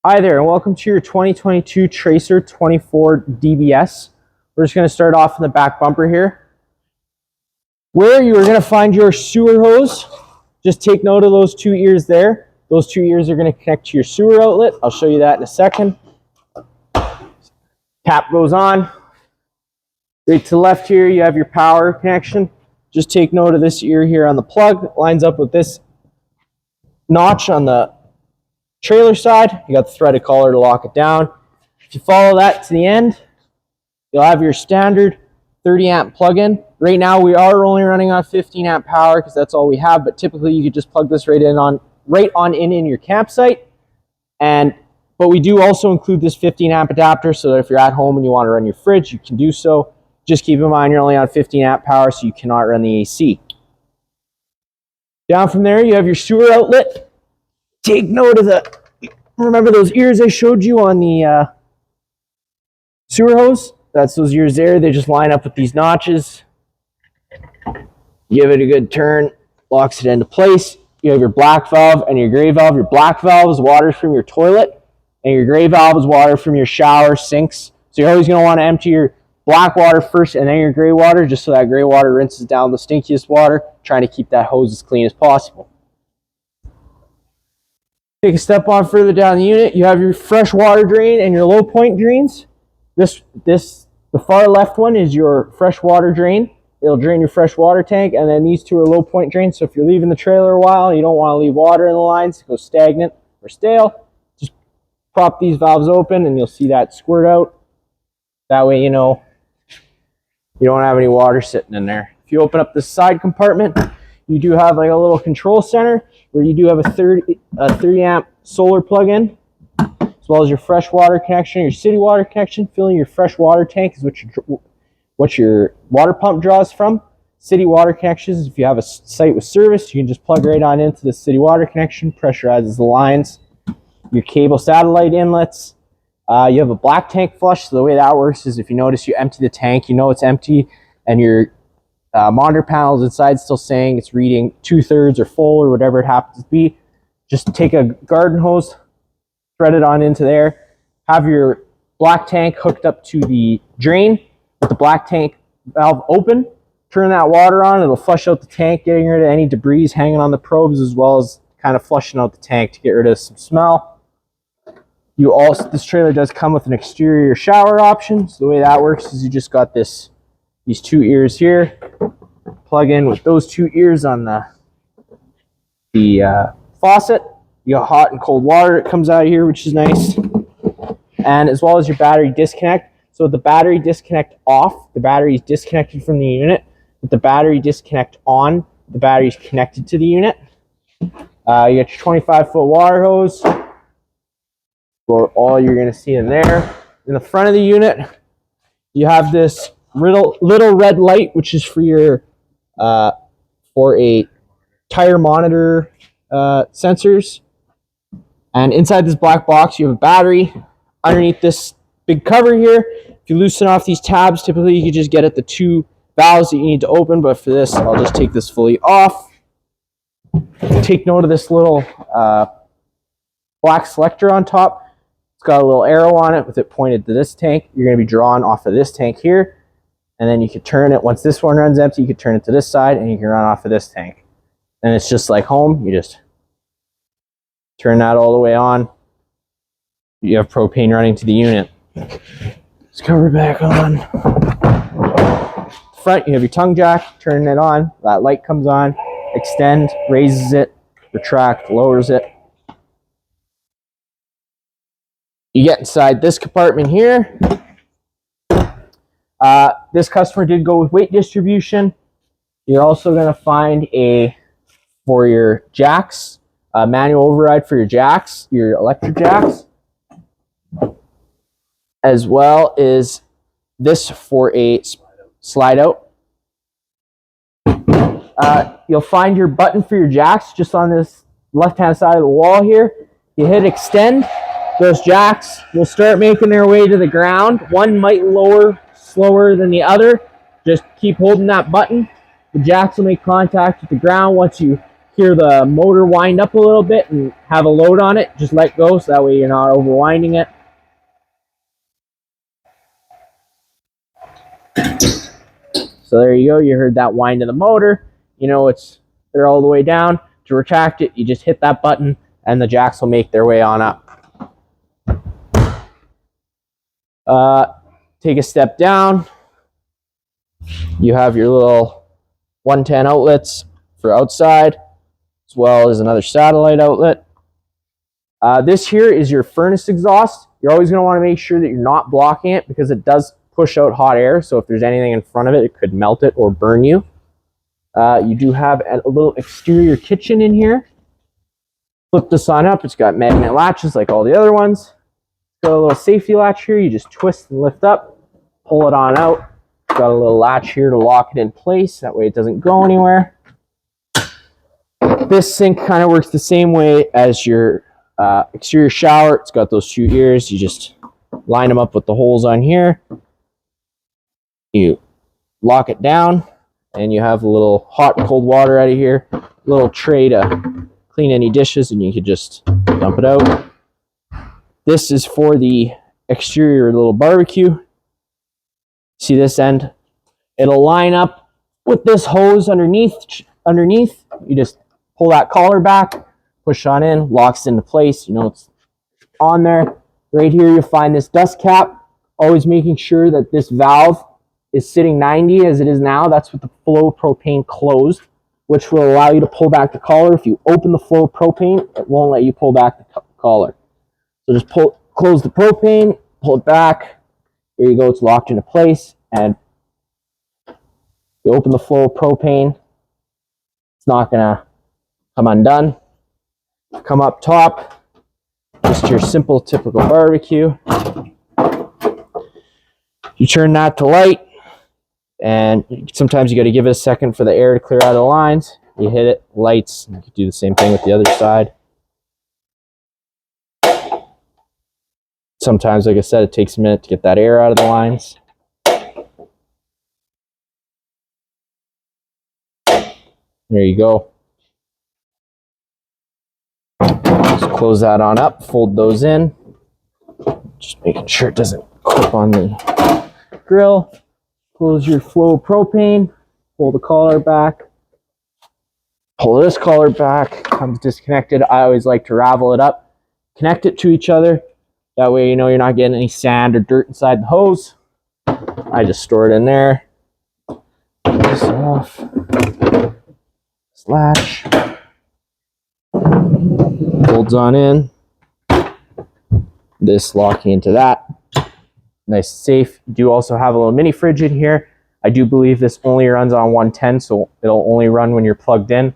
Hi there, and welcome to your 2022 Tracer 24 DBS. We're just going to start off in the back bumper here. Where you are going to find your sewer hose, just take note of those two ears there. Those two ears are going to connect to your sewer outlet. I'll show you that in a second. Tap goes on. Right to the left here, you have your power connection. Just take note of this ear here on the plug. It lines up with this notch on the trailer side. You got the threaded collar to lock it down. If you follow that to the end, you'll have your standard 30 amp plug-in. Right now we are only running on 15 amp power because that's all we have, but typically you could just plug this right on in your campsite. But we do also include this 15 amp adapter so that if you're at home and you want to run your fridge, you can do so. Just keep in mind you're only on 15 amp power, so you cannot run the AC. Down from there, you have your sewer outlet. Take note of remember those ears I showed you on the sewer hose? That's those ears there. They just line up with these notches. Give it a good turn, locks it into place. You have your black valve and your gray valve. Your black valve is water from your toilet, and your gray valve is water from your shower, sinks. So you're always going to want to empty your black water first and then your gray water, just so that gray water rinses down the stinkiest water, trying to keep that hose as clean as possible. Take a step on further down the unit, you have your fresh water drain and your low point drains. The far left one is your fresh water drain. It'll drain your fresh water tank, and then these two are low point drains. So if you're leaving the trailer a while, you don't want to leave water in the lines, it goes stagnant or stale, just prop these valves open and you'll see that squirt out. That way you know you don't have any water sitting in there. If you open up the side compartment, you do have like a little control center where you do have a 30 amp solar plug-in, as well as your fresh water connection, your city water connection. Filling your fresh water tank is what your water pump draws from. City water connections, if you have a site with service, you can just plug right on into the city water connection, pressurizes the lines. Your cable satellite inlets. You have a black tank flush, so the way that works is if you notice you empty the tank, you know it's empty, and your monitor panels inside still saying it's reading 2/3 or full or whatever it happens to be. Just take a garden hose, thread it on into there, have your black tank hooked up to the drain with the black tank valve open, turn that water on, it'll flush out the tank, getting rid of any debris hanging on the probes, as well as kind of flushing out the tank to get rid of some smell. This trailer does come with an exterior shower option. So the way that works is you just got these two ears here, plug in with those two ears on the faucet. You got hot and cold water that comes out of here, which is nice. And as well as your battery disconnect. So with the battery disconnect off, the battery is disconnected from the unit. With the battery disconnect on, the battery is connected to the unit. You got your 25-foot water hose. About all you're going to see in there. In the front of the unit, you have this little red light, which is for your for a tire monitor sensors. And inside this black box, you have a battery. Underneath this big cover here, if you loosen off these tabs, typically you can just get at the two valves that you need to open. But for this, I'll just take this fully off. Take note of this little black selector on top. It's got a little arrow on it with it pointed to this tank. You're going to be drawn off of this tank here. And then you can turn it, once this one runs empty, you can turn it to this side and you can run off of this tank. And it's just like home. You just turn that all the way on. You have propane running to the unit. Let's cover back on. Front, you have your tongue jack. Turn it on. That light comes on. Extend, raises it, retract, lowers it. You get inside this compartment here. This customer did go with weight distribution. You're also going to find for your jacks, a manual override for your jacks, your electric jacks, as well as this for a slide out. You'll find your button for your jacks just on this left-hand side of the wall here. You hit extend. Those jacks will start making their way to the ground. One might lower slower than the other. Just keep holding that button. The jacks will make contact with the ground. Once you hear the motor wind up a little bit and have a load on it, just let go so that way you're not overwinding it. So there you go, you heard that wind of the motor. You know they're all the way down. To retract it, you just hit that button and the jacks will make their way on up. Take a step down. You have your little 110 outlets for outside, as well as another satellite outlet. This here is your furnace exhaust. You're always going to want to make sure that you're not blocking it because it does push out hot air. So if there's anything in front of it, it could melt it or burn you. You do have a little exterior kitchen in here. Flip this on up. It's got magnet latches like all the other ones. Got a little safety latch here. You just twist and lift up, pull it on out. Got a little latch here to lock it in place. That way it doesn't go anywhere. This sink kind of works the same way as your exterior shower. It's got those 2 ears. You just line them up with the holes on here. You lock it down and you have a little hot and cold water out of here. A little tray to clean any dishes and you could just dump it out. This is for the exterior little barbecue. See this end? It'll line up with this hose underneath. You just pull that collar back, push on in, locks into place. You know it's on there. Right here you'll find this dust cap. Always making sure that this valve is sitting 90 as it is now. That's with the flow propane closed, which will allow you to pull back the collar. If you open the flow propane, it won't let you pull back the collar. So just close the propane, pull it back. There you go, it's locked into place. And you open the flow propane, it's not gonna come undone. Come up top, just your simple, typical barbecue. You turn that to light, and sometimes you gotta give it a second for the air to clear out of the lines. You hit it, lights, and you can do the same thing with the other side. Sometimes, like I said, it takes a minute to get that air out of the lines. There you go. Just close that on up, fold those in. Just making sure it doesn't clip on the grill. Close your flow propane, pull the collar back. Pull this collar back, comes disconnected. I always like to ravel it up, connect it to each other. That way you know you're not getting any sand or dirt inside the hose. I just store it in there. Pull this off. This latch. Folds on in. This locking into that. Nice and safe. You do also have a little mini fridge in here. I do believe this only runs on 110, so it'll only run when you're plugged in.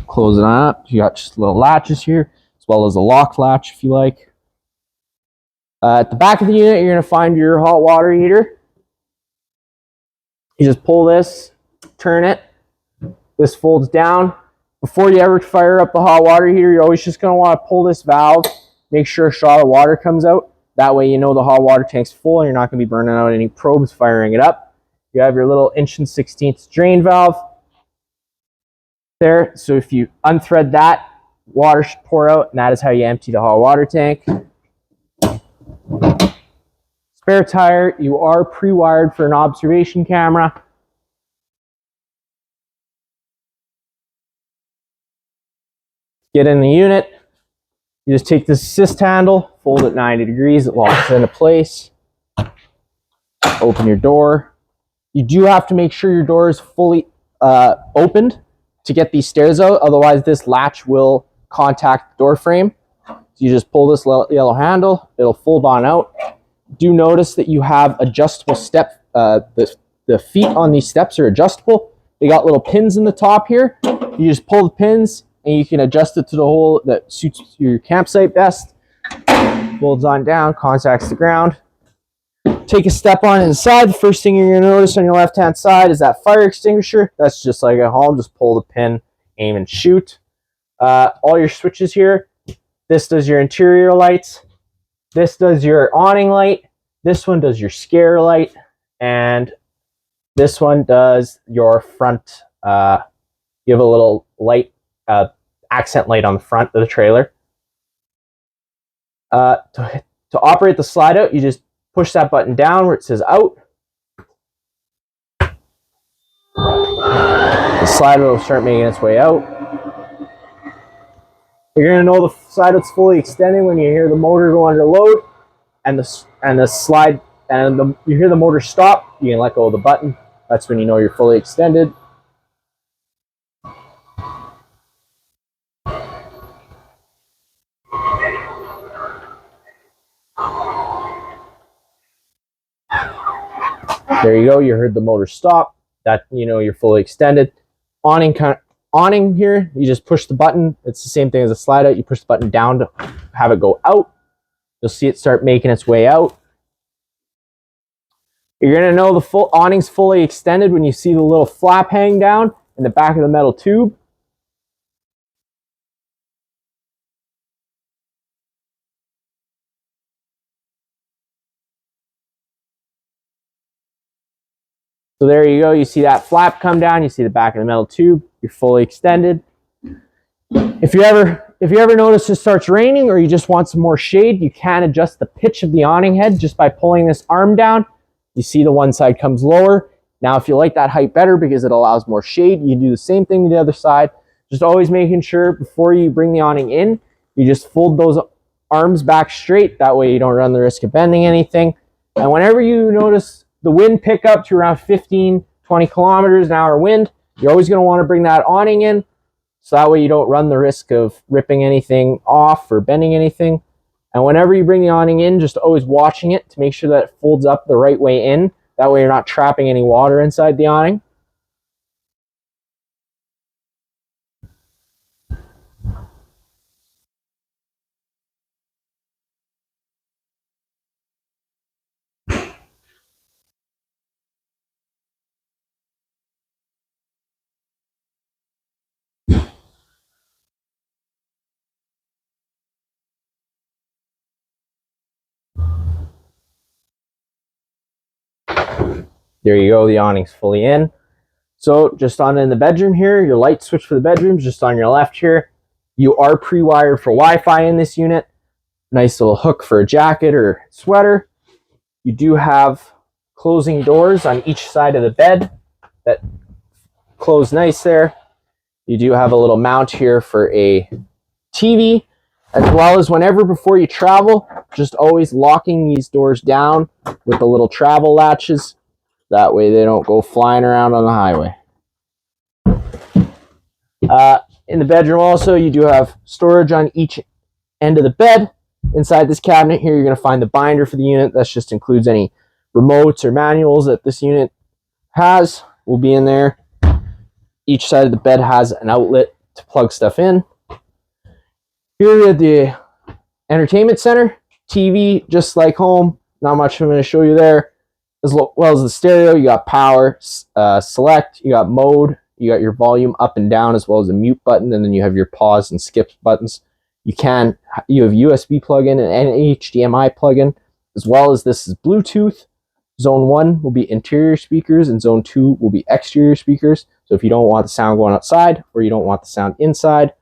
Close it up. You got just little latches here, as well as a lock latch if you like. At the back of the unit, you're going to find your hot water heater. You just pull this, turn it. This folds down. Before you ever fire up the hot water heater, you're always just going to want to pull this valve, make sure a shot of water comes out. That way you know the hot water tank's full and you're not going to be burning out any probes firing it up. You have your little 1 16" drain valve there. So if you unthread that, water should pour out, and that is how you empty the hot water tank. Spare tire, you are pre-wired for an observation camera. Get in the unit. You just take this assist handle, fold it 90 degrees, it locks into place. Open your door. You do have to make sure your door is fully opened to get these stairs out, otherwise this latch will contact the door frame. So you just pull this yellow handle, it'll fold on out. Do notice that you have adjustable step, the feet on these steps are adjustable. They got little pins in the top here. You just pull the pins and you can adjust it to the hole that suits your campsite best. Folds on down, contacts the ground. Take a step on inside. The first thing you're going to notice on your left-hand side is that fire extinguisher. That's just like at home. Just pull the pin, aim, and shoot. All your switches here. This does your interior lights. This does your awning light. This one does your scare light. And This one does your front. You have a little light, accent light on the front of the trailer. To operate the slide out, you just push that button down where it says out. The slide out will start making its way out. You're gonna know the slide out's fully extended when you hear the motor go under load, and the slide and you hear the motor stop. You can let go of the button. That's when you know you're fully extended. There you go. You heard the motor stop. That you know you're fully extended. Awning here, you just push the button. It's the same thing as a slide out. You push the button down to have it go out. You'll see it start making its way out. You're gonna know the full awning's fully extended when you see the little flap hang down in the back of the metal tube. So there you go. You see that flap come down. You see the back of the metal tube. You're fully extended. If you ever notice it starts raining or you just want some more shade, you can adjust the pitch of the awning head just by pulling this arm down. You see the one side comes lower. Now, if you like that height better because it allows more shade, you do the same thing to the other side. Just always making sure before you bring the awning in, you just fold those arms back straight. That way you don't run the risk of bending anything. And whenever you notice the wind pick up to around 15, 20 kilometers an hour wind, you're always going to want to bring that awning in. So that way you don't run the risk of ripping anything off or bending anything. And whenever you bring the awning in, just always watching it to make sure that it folds up the right way in. That way you're not trapping any water inside the awning. There you go, the awning's fully in. So just on in the bedroom here, your light switch for the bedroom is just on your left here. You are pre-wired for Wi-Fi in this unit. Nice little hook for a jacket or sweater. You do have closing doors on each side of the bed that close nice there. You do have a little mount here for a TV, as well as whenever before you travel, just always locking these doors down with the little travel latches. That way they don't go flying around on the highway. In the bedroom also, you do have storage on each end of the bed. Inside this cabinet here, you're going to find the binder for the unit. That just includes any remotes or manuals that this unit has. Will be in there. Each side of the bed has an outlet to plug stuff in. Here at the entertainment center, TV, just like home. Not much I'm going to show you there. As well as the stereo, you got power, select, you got mode, you got your volume up and down, as well as a mute button, and then you have your pause and skip buttons. You have USB plug-in and an HDMI plug-in, as well as this is Bluetooth. Zone 1 will be interior speakers, and Zone 2 will be exterior speakers. So if you don't want the sound going outside, or you don't want the sound inside,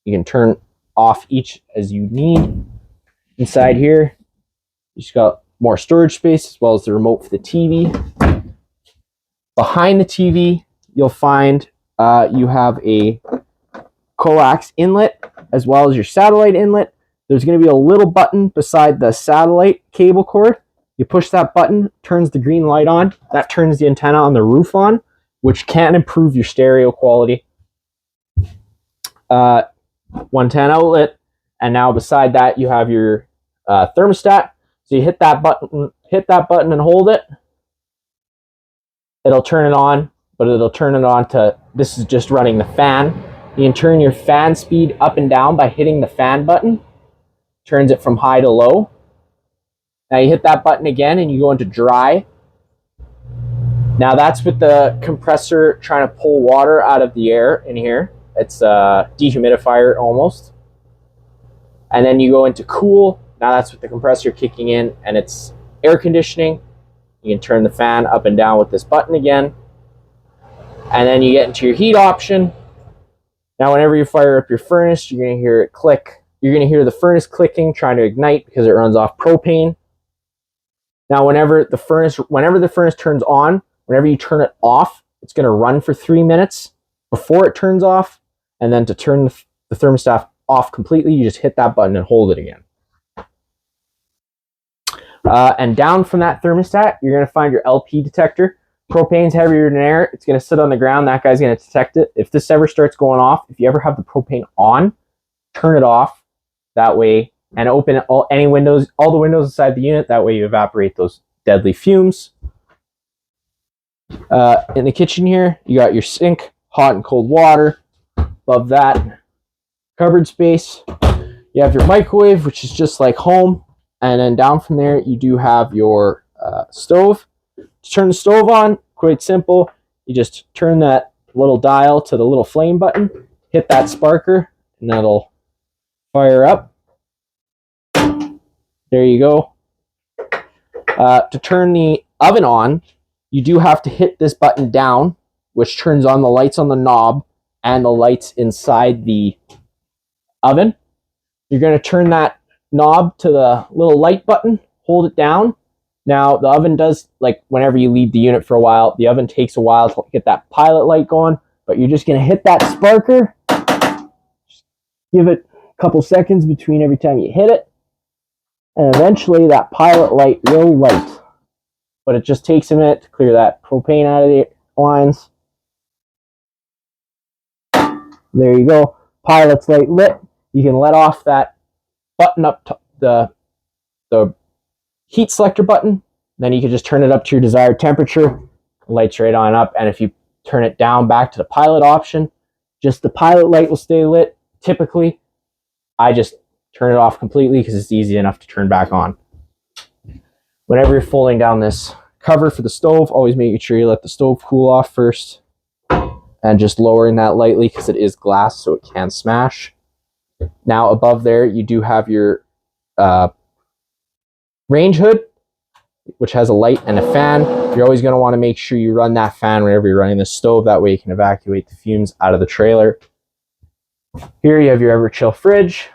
you can turn off each as you need. Inside here, you just got more storage space, as well as the remote for the TV. Behind the TV, you'll find you have a coax inlet, as well as your satellite inlet. There's going to be a little button beside the satellite cable cord. You push that button, turns the green light on. That turns the antenna on the roof on, which can improve your stereo quality. 110 outlet, and now beside that you have your thermostat. So you hit that button and hold it. It'll turn it on, but it'll turn it on to, this is just running the fan. You can turn your fan speed up and down by hitting the fan button. Turns it from high to low. Now you hit that button again and you go into dry. Now that's with the compressor trying to pull water out of the air in here. It's a dehumidifier almost. And then you go into cool. Now that's with the compressor kicking in and it's air conditioning. You can turn the fan up and down with this button again. And then you get into your heat option. Now, whenever you fire up your furnace, you're going to hear it click. You're going to hear the furnace clicking, trying to ignite because it runs off propane. Now, whenever the furnace turns on, whenever you turn it off, it's going to run for 3 minutes before it turns off. And then to turn the thermostat off completely, you just hit that button and hold it again. And down from that thermostat, you're going to find your LP detector. Propane's heavier than air. It's going to sit on the ground. That guy's going to detect it. If this ever starts going off, if you ever have the propane on, turn it off that way and open all the windows inside the unit. That way you evaporate those deadly fumes. In the kitchen here, you got your sink, hot and cold water. Above that, cupboard space. You have your microwave, which is just like home. And then down from there, you do have your stove. To turn the stove on, quite simple. You just turn that little dial to the little flame button, hit that sparker, and that'll fire up. There you go. To turn the oven on, you do have to hit this button down, which turns on the lights on the knob and the lights inside the oven. You're going to turn that knob to the little light button, hold it down. Now, the oven does, like whenever you leave the unit for a while, the oven takes a while to get that pilot light going, but you're just going to hit that sparker. Just give it a couple seconds between every time you hit it, and eventually that pilot light will light. But it just takes a minute to clear that propane out of the lines. There you go. Pilot's light lit. You can let off that button up to the heat selector button. Then you can just turn it up to your desired temperature. Lights right on up. And if you turn it down back to the pilot option, just the pilot light will stay lit. Typically, I just turn it off completely because it's easy enough to turn back on. Whenever you're folding down this cover for the stove, always making sure you let the stove cool off first. And just lowering that lightly because it is glass, so it can smash. Now above there, you do have your range hood, which has a light and a fan. You're always going to want to make sure you run that fan whenever you're running the stove. That way you can evacuate the fumes out of the trailer. Here you have your Everchill fridge.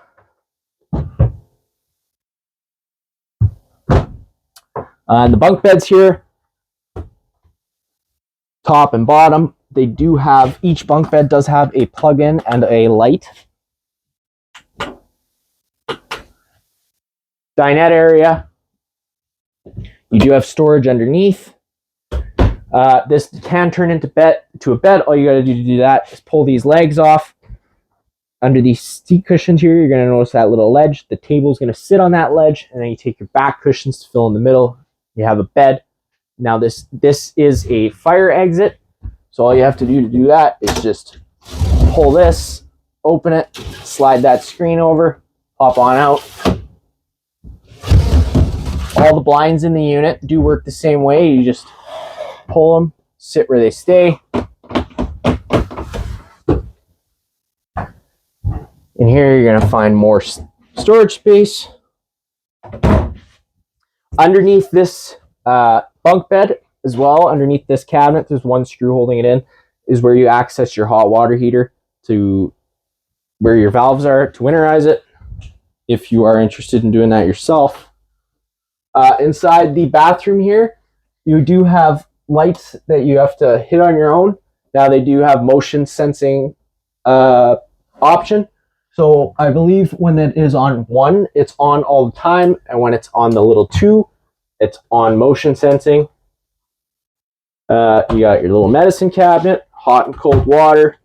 And the bunk beds here, top and bottom, they do have, each bunk bed does have a plug-in and a light. Dinette area. You do have storage underneath. This can turn into a bed. All you got to do to do that is pull these legs off. Under these seat cushions here, you're going to notice that little ledge. The table is going to sit on that ledge, and then you take your back cushions to fill in the middle. You have a bed. Now this is a fire exit. So all you have to do that is just pull this, open it, slide that screen over, hop on out. All the blinds in the unit do work the same way. You just pull them, sit where they stay. In here, you're going to find more storage space. Underneath this bunk bed as well, underneath this cabinet, there's one screw holding it in, is where you access your hot water heater to where your valves are to winterize it, if you are interested in doing that yourself. Inside the bathroom here, you do have lights that you have to hit on your own. Now they do have motion sensing option. So I believe when it is on 1, it's on all the time. And when it's on the little 2, it's on motion sensing. You got your little medicine cabinet, hot and cold water.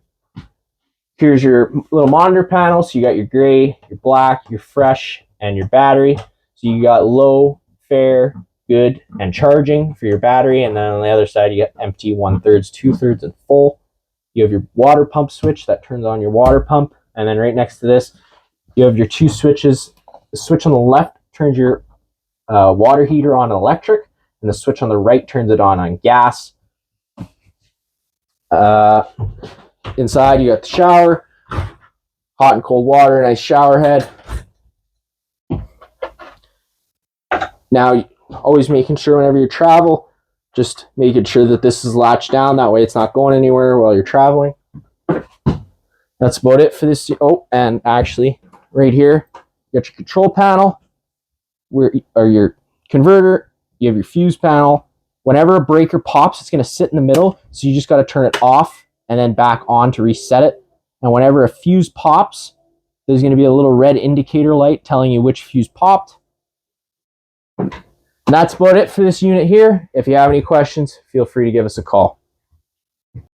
Here's your little monitor panel. So you got your gray, your black, your fresh, and your battery. So you got low, fair, good, and charging for your battery. And then on the other side, you got empty, 1/3, 2/3, and full. You have your water pump switch that turns on your water pump. And then right next to this, you have your 2 switches. The switch on the left turns your water heater on electric, and the switch on the right turns it on gas. Inside, you got the shower, hot and cold water, nice shower head. Now, always making sure whenever you travel, Just making sure that this is latched down. That way it's not going anywhere while you're traveling. That's about it for this. Oh, and actually, right here, you got your control panel, or your converter. You have your fuse panel. Whenever a breaker pops, it's going to sit in the middle. So you just got to turn it off and then back on to reset it. And whenever a fuse pops, there's going to be a little red indicator light telling you which fuse popped. And that's about it for this unit here. If you have any questions, feel free to give us a call.